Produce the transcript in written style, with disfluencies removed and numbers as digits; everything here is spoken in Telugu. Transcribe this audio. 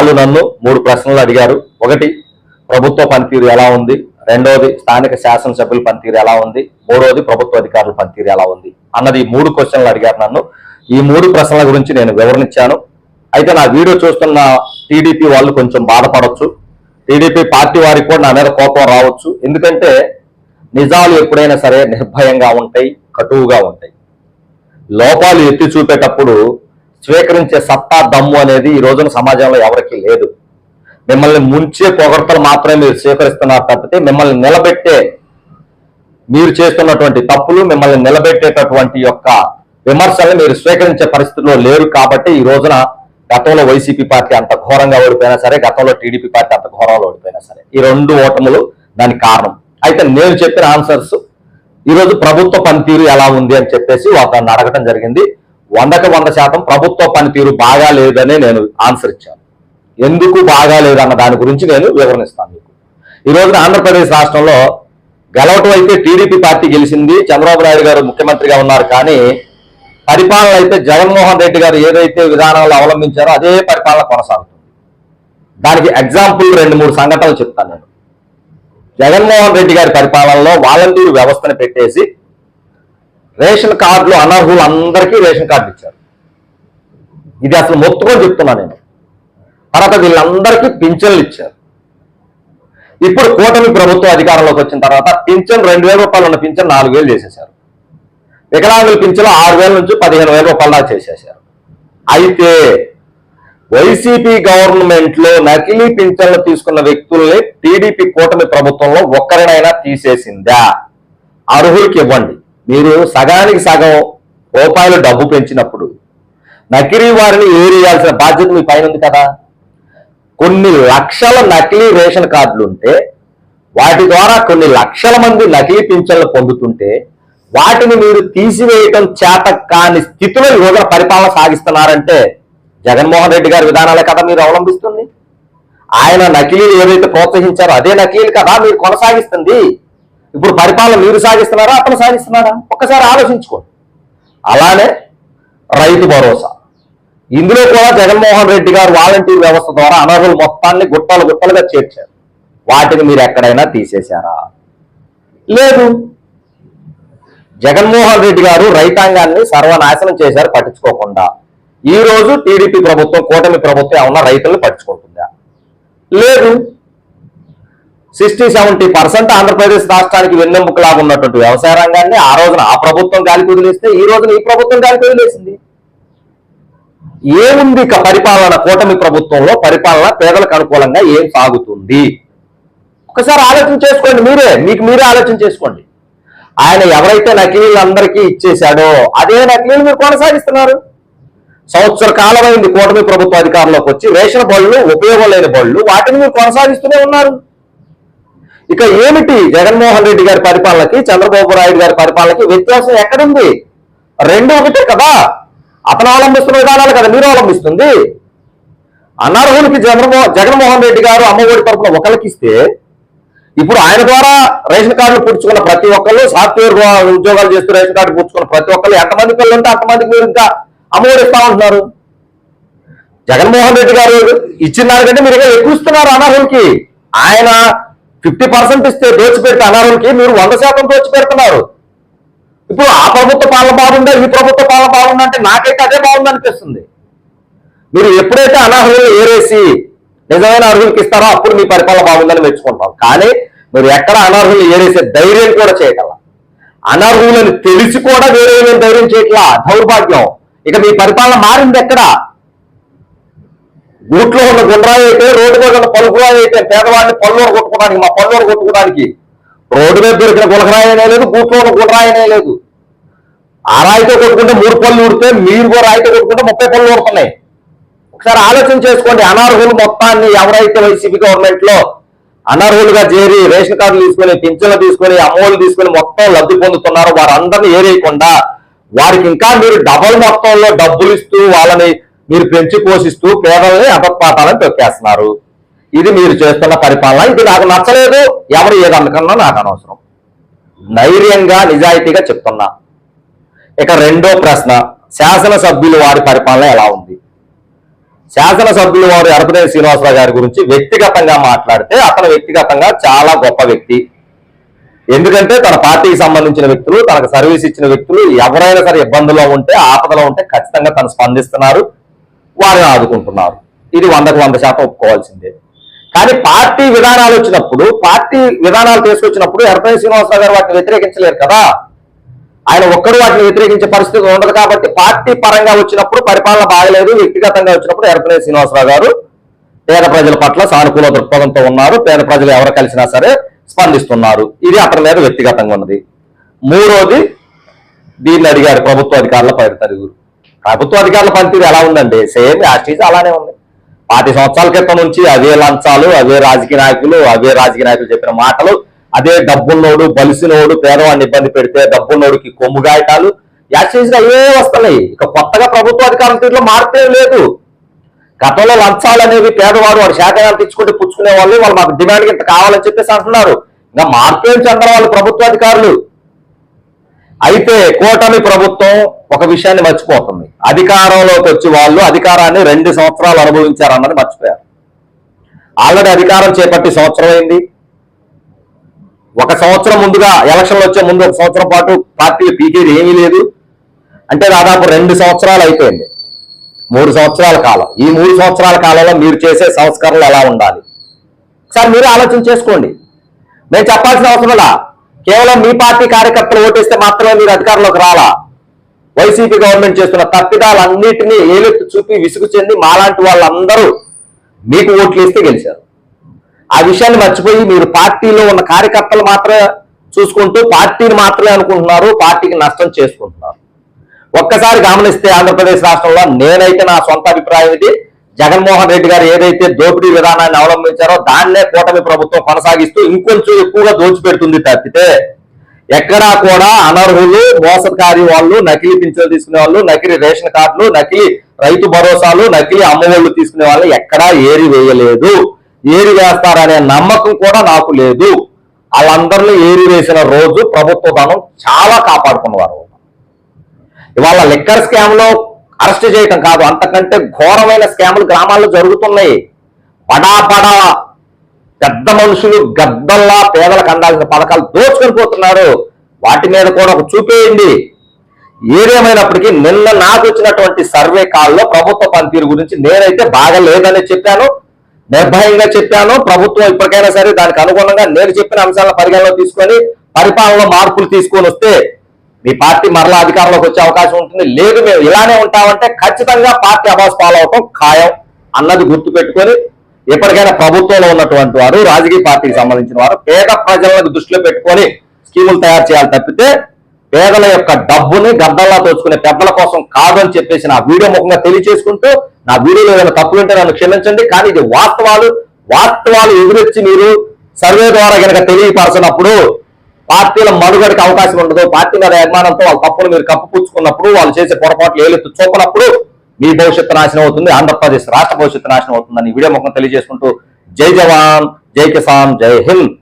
వాళ్ళు నన్ను 3 ప్రశ్నలు అడిగారు. ఒకటి, ప్రభుత్వ పనితీరు ఎలా ఉంది, రెండోది స్థానిక శాసనసభ్యుల పనితీరు ఎలా ఉంది, మూడోది ప్రభుత్వ అధికారుల పనితీరు ఎలా ఉంది అన్నది 3 క్వశ్చన్లు అడిగారు నన్ను. ఈ 3 ప్రశ్నల గురించి నేను వివరణించాను. అయితే నా వీడియో చూస్తున్న టీడీపీ వాళ్ళు కొంచెం బాధపడవచ్చు, టీడీపీ పార్టీ వారికి కూడా నా మీద కోపం రావచ్చు. ఎందుకంటే నిజాలు ఎప్పుడైనా సరే నిర్భయంగా ఉంటాయి, కటువుగా ఉంటాయి. లోపాలు ఎత్తి చూపేటప్పుడు స్వీకరించే సత్తా, దమ్ము అనేది ఈ రోజున సమాజంలో ఎవరికీ లేదు. మిమ్మల్ని ముంచే పొగడ్తలు మాత్రమే మీరు స్వీకరిస్తున్నారు తప్పితే మిమ్మల్ని నిలబెట్టే, మీరు చేస్తున్నటువంటి తప్పులు, మిమ్మల్ని నిలబెట్టేటటువంటి యొక్క విమర్శల్ని మీరు స్వీకరించే పరిస్థితుల్లో లేరు. కాబట్టి ఈ రోజున గతంలో వైసీపీ పార్టీ అంత ఘోరంగా ఓడిపోయినా సరే, గతంలో టీడీపీ పార్టీ అంత ఘోరంగా ఓడిపోయినా సరే, ఈ 2 ఓటములు దానికి కారణం. అయితే నేను చెప్పిన ఆన్సర్స్ ఈరోజు ప్రభుత్వ పనితీరు ఎలా ఉంది అని చెప్పేసి వాళ్ళని అడగటం జరిగింది. 100కి 100% ప్రభుత్వ పనితీరు బాగా లేదనే నేను ఆన్సర్ ఇచ్చాను. ఎందుకు బాగా లేదన్న దాని గురించి నేను వివరణిస్తాను మీకు. ఈ రోజున ఆంధ్రప్రదేశ్ రాష్ట్రంలో గెలవటం అయితే టీడీపీ పార్టీ గెలిచింది, చంద్రబాబు నాయుడు గారు ముఖ్యమంత్రిగా ఉన్నారు. కానీ పరిపాలన అయితే జగన్మోహన్ రెడ్డి గారు ఏదైతే విధానాలు అవలంబించారో అదే పరిపాలన కొనసాగుతుంది. దానికి ఎగ్జాంపుల్ 2-3 సంఘటనలు చెప్తాను నేను. జగన్మోహన్ రెడ్డి గారి పరిపాలనలో వాలంటీర్ వ్యవస్థను పెట్టేసి రేషన్ కార్డులు అనర్హులు అందరికీ రేషన్ కార్డు ఇచ్చారు. ఇది అసలు మొత్తుకొని చెప్తున్నా నేను. తర్వాత వీళ్ళందరికీ పింఛన్లు ఇచ్చారు. ఇప్పుడు కూటమి ప్రభుత్వం అధికారంలోకి వచ్చిన తర్వాత పింఛన్ 2,000 రూపాయలు ఉన్న పింఛన్ 4,000 చేసేశారు. వికలాంగుల పింఛన్లు 6,000 నుంచి 15,000 రూపాయల దాకా చేసేశారు. అయితే వైసీపీ గవర్నమెంట్ లో నకిలీ పింఛన్లు తీసుకున్న వ్యక్తుల్ని టీడీపీ కూటమి ప్రభుత్వంలో ఒక్కరినైనా తీసేసిందా? అర్హులకి ఇవ్వండి. మీరు సగానికి సగం రూపాయలు డబ్బు పెంచినప్పుడు నకిలీ వారిని ఏరియాల్సిన బాధ్యత మీ పైన ఉంది కదా. కొన్ని లక్షల నకిలీ రేషన్ కార్డులు ఉంటే, వాటి ద్వారా కొన్ని లక్షల మంది నకిలీ పింఛన్లు పొందుతుంటే, వాటిని మీరు తీసివేయటం చేత కాని స్థితిలో ఈ రోజున పరిపాలన సాగిస్తున్నారంటే జగన్మోహన్ రెడ్డి గారి విధానాలే కదా మీరు అవలంబిస్తుంది. ఆయన నకిలీలు ఏదైతే ప్రోత్సహించారో అదే నకిలీలు కదా మీరు కొనసాగిస్తుంది. ఇప్పుడు పరిపాలన మీరు సాగిస్తున్నారా, అతను సాగిస్తున్నారా? ఒక్కసారి ఆలోచించుకోండి. అలానే రైతు భరోసా, ఇందులో కూడా జగన్మోహన్ రెడ్డి గారు వాలంటీర్ వ్యవస్థ ద్వారా అనర్హులు మొత్తాన్ని గుట్టలు గుట్టలుగా చేర్చారు. వాటిని మీరు ఎక్కడైనా తీసేశారా? లేదు. జగన్మోహన్ రెడ్డి గారు రైతాంగాన్ని సర్వనాశనం చేశారు పట్టించుకోకుండా. ఈ రోజు టీడీపీ ప్రభుత్వం, కూటమి ప్రభుత్వం ఏమన్నా రైతులను పట్టించుకుంటుందా? లేదు. 60-70% ఆంధ్రప్రదేశ్ రాష్ట్రానికి వెన్నెముకలాగా ఉన్నటువంటి వ్యవసాయ రంగాన్ని ఆ రోజున ఆ ప్రభుత్వం గాలికి వదిలేస్తే ఈ రోజున ఈ ప్రభుత్వం గాలికి వదిలేసింది. ఏముంది ఇక పరిపాలన? కూటమి ప్రభుత్వంలో పరిపాలన పేదలకు అనుకూలంగా ఏం సాగుతుంది? ఒకసారి ఆలోచన చేసుకోండి. మీరే ఆలోచన చేసుకోండి. ఆయన ఎవరైతే నకిలీలందరికీ ఇచ్చేశాడో అదే నకిలీలు మీరు కొనసాగిస్తున్నారు. సంవత్సర కాలమైంది కూటమి ప్రభుత్వ అధికారంలోకి వచ్చి. రేషన్ బళ్ళు, ఉపయోగం లేని బళ్ళు, వాటిని మీరు కొనసాగిస్తూనే ఉన్నారు. ఇక ఏమిటి జగన్మోహన్ రెడ్డి గారి పరిపాలనకి, చంద్రబాబు నాయుడు గారి పరిపాలనకి వ్యత్యాసం ఎక్కడుంది? 2 ఒకటే కదా. అతను అవలంబిస్తున్న విధానాలు కదా మీరు అవలంబిస్తుంది. అనర్హులకి జగన్మోహన్ రెడ్డి గారు అమ్మఒడి తరపున ఒకరికి ఇస్తే, ఇప్పుడు ఆయన ద్వారా రేషన్ కార్డులు పుచ్చుకున్న ప్రతి ఒక్కళ్ళు, సాఫ్ట్వేర్ ఉద్యోగాలు చేస్తూ రేషన్ కార్డు పుచ్చుకున్న ప్రతి ఒక్కళ్ళు ఎంతమంది పిల్లలు ఉంటే అంతమందికి మీరు ఇంకా అమ్మఒడి ఇస్తా ఉంటున్నారు. జగన్మోహన్ రెడ్డి గారు ఇచ్చిన దానికంటే మీరు ఇంకా ఎక్కువ ఇస్తున్నారు అనర్హులకి. ఆయన 50% ఇస్తే దోచిపెడితే అనర్హులకి మీరు 100% దోచిపెడుతున్నారు. ఇప్పుడు ఆ ప్రభుత్వ పాలన బాగుందా, ఈ ప్రభుత్వ పాలన బాగుందా అంటే నాకైతే అదే బాగుంది అనిపిస్తుంది. మీరు ఎప్పుడైతే అనర్హులు ఏరేసి నిజమైన అర్హులకి ఇస్తారో అప్పుడు మీ పరిపాలన బాగుందని మెచ్చుకుంటాం. కానీ మీరు ఎక్కడ అనర్హులు ఏరేసే ధైర్యం కూడా చేయగల, అనర్హులని తెలిసి కూడా వేరే ధైర్యం చేయట్లా, దౌర్భాగ్యం. ఇక మీ పరిపాలన మారింది ఎక్కడ? గూట్లో ఉన్న గుండ్రాయి అయితే, రోడ్డు మీద ఉన్న పలుకురాయి అయితే పేదవాడిని పళ్ళూరు కొట్టుకోవడానికి, మా పళ్ళూరు కొట్టుకోవడానికి రోడ్డు మీద దొరికిన గులకరాయి అనే లేదు, గూట్లో ఉన్న గుండ్రాయి అనే లేదు. ఆ రాయితో కొట్టుకుంటే 3 పళ్ళు ఊడితే, మీరు రాయితో కొట్టుకుంటే 30 పళ్ళు ఊడుతున్నాయి. ఒకసారి ఆలోచన చేసుకోండి. అనర్హులు మొత్తాన్ని ఎవరైతే వైసీపీ గవర్నమెంట్ లో అనర్హులుగా చేరి రేషన్ కార్డులు తీసుకొని, పింఛన్లు తీసుకొని, అమ్మఒడులు తీసుకొని మొత్తం లబ్ధి పొందుతున్నారో వారందరినీ ఏరేయకుండా వారికి ఇంకా మీరు డబల్ మొత్తంలో డబ్బులు ఇస్తూ వాళ్ళని మీరు పెంచి పోషిస్తూ పేదల్ని అపపాతాలను తొక్కేస్తున్నారు. ఇది మీరు చేస్తున్న పరిపాలన. ఇది నాకు నచ్చలేదు. ఎవరు ఏదనుకన్నా నాకు అనవసరం. ధైర్యంగా నిజాయితీగా చెప్తున్నా. ఇక రెండో ప్రశ్న, శాసనసభ్యులు వారి పరిపాలన ఎలా ఉంది? శాసనసభ్యులు వారు ఎరపనేని శ్రీనివాసరావు గారి గురించి వ్యక్తిగతంగా మాట్లాడితే అతను వ్యక్తిగతంగా చాలా గొప్ప వ్యక్తి. ఎందుకంటే తన పార్టీకి సంబంధించిన వ్యక్తులు, తనకు సర్వీస్ ఇచ్చిన వ్యక్తులు ఎవరైనా సరే ఇబ్బందుల్లో ఉంటే, ఆపదలో ఉంటే ఖచ్చితంగా తను స్పందిస్తున్నారు, వారిని ఆదుకుంటున్నారు. ఇది 100% ఒప్పుకోవాల్సిందే. కానీ పార్టీ విధానాలు వచ్చినప్పుడు, పార్టీ విధానాలు తీసుకొచ్చినప్పుడు ఎరపనేని శ్రీనివాసరావు గారు వాటిని వ్యతిరేకించలేరు కదా. ఆయన ఒక్కడు వాటిని వ్యతిరేకించే పరిస్థితి ఉండదు. కాబట్టి పార్టీ పరంగా వచ్చినప్పుడు పరిపాలన బాగలేదు, వ్యక్తిగతంగా వచ్చినప్పుడు ఎరపనేని శ్రీనివాసరావు గారు పేద ప్రజల పట్ల సానుకూల దృక్పథంతో ఉన్నారు. పేద ప్రజలు ఎవరు కలిసినా సరే స్పందిస్తున్నారు. ఇది అతని మీద వ్యక్తిగతంగా ఉన్నది. మూడోది, దీన్ని అడిగారు ప్రభుత్వ అధికారుల పనితీరు. ప్రభుత్వ అధికారుల పనితీరు ఎలా ఉందండి? సేమ్ యాస్టీజ్ అలానే ఉంది. 5 సంవత్సరాల క్రితం నుంచి అవే లంచాలు, అవే రాజకీయ నాయకులు చెప్పిన మాటలు, అదే డబ్బున్నోడు బలిసినోడు పేదవాడిని ఇబ్బంది పెడితే డబ్బున్నోడికి కొమ్ముగాయటాలు యాస్టీజ్ అవే వస్తున్నాయి. ఇక కొత్తగా ప్రభుత్వ అధికారుల తీరులో మార్పే లేదు. గతంలో లంచాలు అనేవి పేదవాడు వాడు శాఖగా తెచ్చుకుంటే పుచ్చుకునే వాళ్ళు మాకు డిమాండ్ ఇంత కావాలని చెప్పేసి అంటున్నారు. ఇంకా మార్పేం చెందిన వాళ్ళు ప్రభుత్వ అధికారులు. అయితే కూటమి ప్రభుత్వం ఒక విషయాన్ని మర్చిపోతుంది. అధికారంలోకి వచ్చి వాళ్ళు అధికారాన్ని 2 సంవత్సరాలు అనుభవించారన్నది మర్చిపోయారు. ఆల్రెడీ అధికారం చేపట్టి సంవత్సరం అయింది. 1 సంవత్సరం ముందుగా ఎలక్షన్లు వచ్చే ముందు 1 సంవత్సరం పాటు పార్టీలు పీకేది ఏమీ లేదు. అంటే దాదాపు 2 సంవత్సరాలు అయిపోయింది. 3 సంవత్సరాల కాలం. ఈ 3 సంవత్సరాల కాలంలో మీరు చేసే సంస్కరణలు ఎలా ఉండాలి సార్ మీరే ఆలోచన చేసుకోండి. నేను చెప్పాల్సిన అవసరంలా. కేవలం మీ పార్టీ కార్యకర్తలు ఓటేస్తే మాత్రమే మీరు అధికారంలోకి రాలా. వైసీపీ గవర్నమెంట్ చేస్తున్న తప్పిదాలన్నింటినీ ఏలెత్తి చూపి విసుగు చెంది మాలాంటి వాళ్ళందరూ మీకు ఓట్లు వేస్తే గెలిచారు. ఆ విషయాన్ని మర్చిపోయి మీరు పార్టీలో ఉన్న కార్యకర్తలు మాత్రమే చూసుకుంటూ పార్టీని మాత్రమే అనుకుంటున్నారు, పార్టీకి నష్టం చేసుకుంటున్నారు. ఒక్కసారి గమనిస్తే ఆంధ్రప్రదేశ్ రాష్ట్రంలో నేనైతే నా సొంత అభిప్రాయం ఇది, జగన్మోహన్ రెడ్డి గారు ఏదైతే దోపిడీ విధానాన్ని అవలంబించారో దాన్నే కూటమి ప్రభుత్వం కొనసాగిస్తూ ఇంకొంచెం ఎక్కువగా దోచిపెడుతుంది తప్పితే ఎక్కడా కూడా అనర్హులు, మోసకారి వాళ్ళు, నకిలీ పింఛన్లు తీసుకునే వాళ్ళు, నకిలీ రేషన్ కార్డులు, నకిలీ రైతు భరోసాలు, నకిలీ అమ్మఒళ్ళు తీసుకునే వాళ్ళు ఎక్కడా ఏరి వేయలేదు. ఏరి వేస్తారనే నమ్మకం కూడా నాకు లేదు. వాళ్ళందరినీ ఏరి వేసిన రోజు ప్రభుత్వ ధనం చాలా కాపాడుకున్నవారు. ఇవాళ లిక్కర్ స్కామ్ లో అరెస్ట్ చేయటం కాదు, అంతకంటే ఘోరమైన స్కాములు గ్రామాల్లో జరుగుతున్నాయి. బడా పెద్ద మనుషులు గద్దల్లా పేదలకు అందాల్సిన పథకాలు దోచుకొని పోతున్నారు. వాటి మీద కూడా ఒక చూపేయండి. ఏదేమైనప్పటికీ నిన్న నాకు వచ్చినటువంటి సర్వే కాల్లో ప్రభుత్వ పనితీరు గురించి నేనైతే బాగా లేదని చెప్పాను, నిర్భయంగా చెప్పాను. ప్రభుత్వం ఇప్పటికైనా సరే దానికి అనుగుణంగా నేను చెప్పిన అంశాలను పరిగణలో తీసుకొని పరిపాలనలో మార్పులు తీసుకొని వస్తే మీ పార్టీ మరలా అధికారంలోకి వచ్చే అవకాశం ఉంటుంది. లేదు మేము ఇలానే ఉంటామంటే ఖచ్చితంగా పార్టీ అబాస్ ఫాలో అవటం ఖాయం అన్నది గుర్తు పెట్టుకొని ఎప్పటికైనా ప్రభుత్వంలో ఉన్నటువంటి వారు, రాజకీయ పార్టీకి సంబంధించిన వారు పేద ప్రజలను దృష్టిలో పెట్టుకొని స్కీములు తయారు చేయాలి తప్పితే పేదల యొక్క డబ్బుని గద్దల్లా దోచుకునే పెద్దల కోసం కాదని చెప్పేసి నా వీడియో ముఖంగా తెలియజేసుకుంటూ, నా వీడియోలో ఏదైనా తప్పులుంటే నన్ను క్షమించండి. కానీ ఇది వాస్తవాలు ఎదురొచ్చి మీరు సర్వే ద్వారా కనుక తెలియపరచినప్పుడు పార్టీల మనుగడకి అవకాశం ఉండదు. పార్టీ మీద అభిమానంతో వాళ్ళ తప్పులు మీరు కప్పుపుచ్చుకున్నప్పుడు, వాళ్ళు చేసే పొరపాట్లు ఏలెత్తు చూపనప్పుడు మీ భవిష్యత్తు నాశనం అవుతుంది, ఆంధ్రప్రదేశ్ రాష్ట్ర భవిష్యత్తు నాశనం అవుతుందని వీడియో ముఖం తెలియజేసుకుంటూ జై జవాన్, జై కిసాన్, జై హింద్.